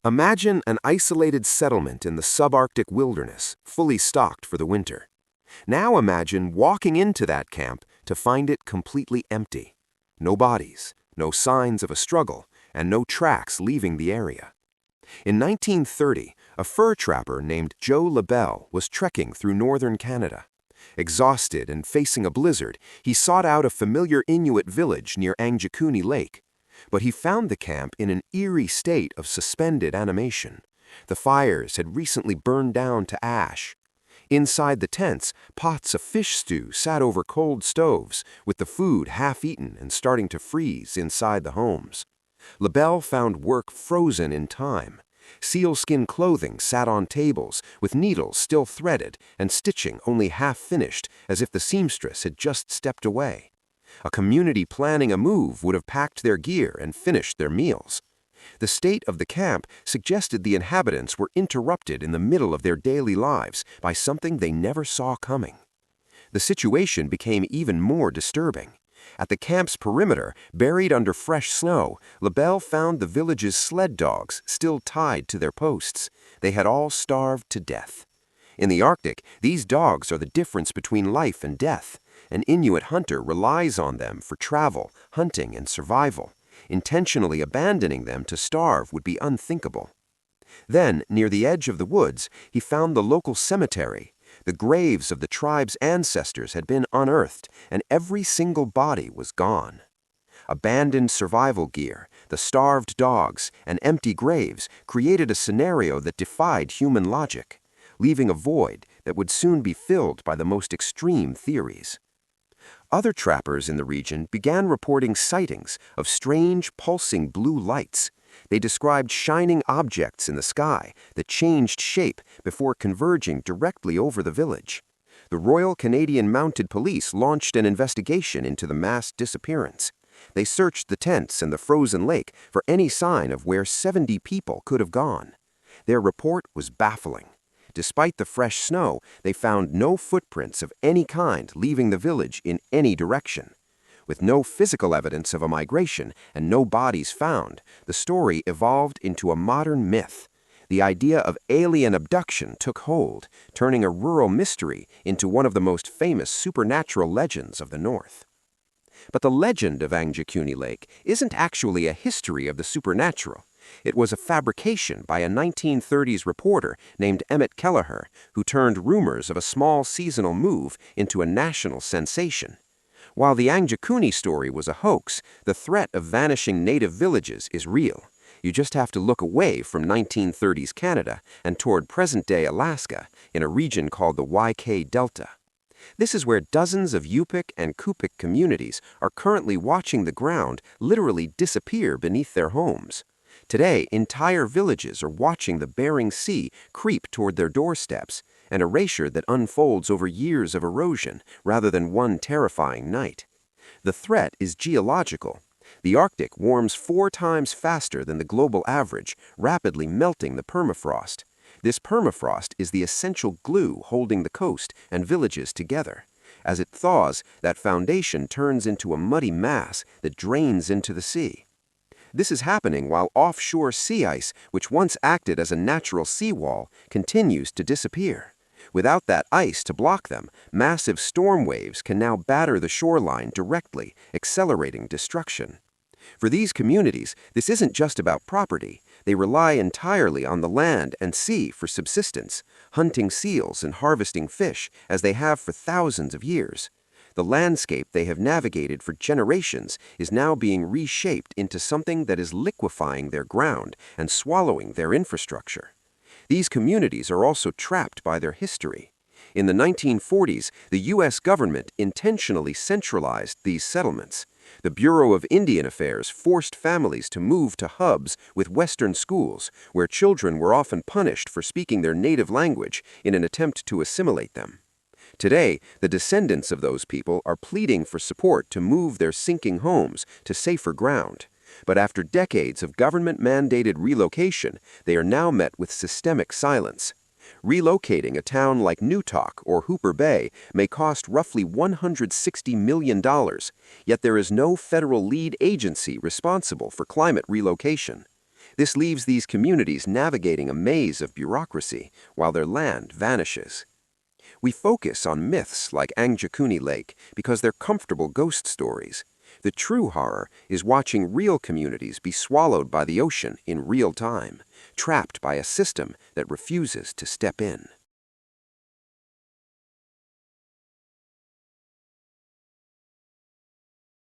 Imagine an isolated settlement in the subarctic wilderness, fully stocked for the winter. Now imagine walking into that camp to find it completely empty. No bodies, no signs of a struggle, and no tracks leaving the area. In 1930, a fur trapper named Joe LaBelle was trekking through northern Canada. Exhausted and facing a blizzard, he sought out a familiar Inuit village near Anjikuni Lake. But he found the camp in an eerie state of suspended animation. The fires had recently burned down to ash. Inside the tents, pots of fish stew sat over cold stoves, with the food half-eaten and starting to freeze inside the homes. LaBelle found work frozen in time. Sealskin clothing sat on tables, with needles still threaded and stitching only half-finished, as if the seamstress had just stepped away. A community planning a move would have packed their gear and finished their meals. The state of the camp suggested the inhabitants were interrupted in the middle of their daily lives by something they never saw coming. The situation became even more disturbing. At the camp's perimeter, buried under fresh snow, LaBelle found the village's sled dogs still tied to their posts. They had all starved to death. In the Arctic, these dogs are the difference between life and death. An Inuit hunter relies on them for travel, hunting, and survival. Intentionally abandoning them to starve would be unthinkable. Then, near the edge of the woods, he found the local cemetery. The graves of the tribe's ancestors had been unearthed, and every single body was gone. Abandoned survival gear, the starved dogs, and empty graves created a scenario that defied human logic, leaving a void that would soon be filled by the most extreme theories. Other trappers in the region began reporting sightings of strange, pulsing blue lights. They described shining objects in the sky that changed shape before converging directly over the village. The Royal Canadian Mounted Police launched an investigation into the mass disappearance. They searched the tents and the frozen lake for any sign of where 70 people could have gone. Their report was baffling. Despite the fresh snow, they found no footprints of any kind leaving the village in any direction. With no physical evidence of a migration and no bodies found, the story evolved into a modern myth. The idea of alien abduction took hold, turning a rural mystery into one of the most famous supernatural legends of the North. But the legend of Anjikuni Lake isn't actually a history of the supernatural. It was a fabrication by a 1930s reporter named Emmett Kelleher, who turned rumors of a small seasonal move into a national sensation. While the Anjikuni story was a hoax, the threat of vanishing native villages is real. You just have to look away from 1930s Canada and toward present-day Alaska in a region called the YK Delta. This is where dozens of Yupik and Kupik communities are currently watching the ground literally disappear beneath their homes. Today, entire villages are watching the Bering Sea creep toward their doorsteps, an erasure that unfolds over years of erosion rather than one terrifying night. The threat is geological. The Arctic warms 4 times faster than the global average, rapidly melting the permafrost. This permafrost is the essential glue holding the coast and villages together. As it thaws, that foundation turns into a muddy mass that drains into the sea. This is happening while offshore sea ice, which once acted as a natural seawall, continues to disappear. Without that ice to block them, massive storm waves can now batter the shoreline directly, accelerating destruction. For these communities, this isn't just about property. They rely entirely on the land and sea for subsistence, hunting seals and harvesting fish, as they have for thousands of years. The landscape they have navigated for generations is now being reshaped into something that is liquefying their ground and swallowing their infrastructure. These communities are also trapped by their history. In the 1940s, the U.S. government intentionally centralized these settlements. The Bureau of Indian Affairs forced families to move to hubs with Western schools, where children were often punished for speaking their native language in an attempt to assimilate them. Today, the descendants of those people are pleading for support to move their sinking homes to safer ground. But after decades of government-mandated relocation, they are now met with systemic silence. Relocating a town like Newtok or Hooper Bay may cost roughly $160 million, yet there is no federal lead agency responsible for climate relocation. This leaves these communities navigating a maze of bureaucracy while their land vanishes. We focus on myths like Angjakuni Lake because they're comfortable ghost stories. The true horror is watching real communities be swallowed by the ocean in real time, trapped by a system that refuses to step in.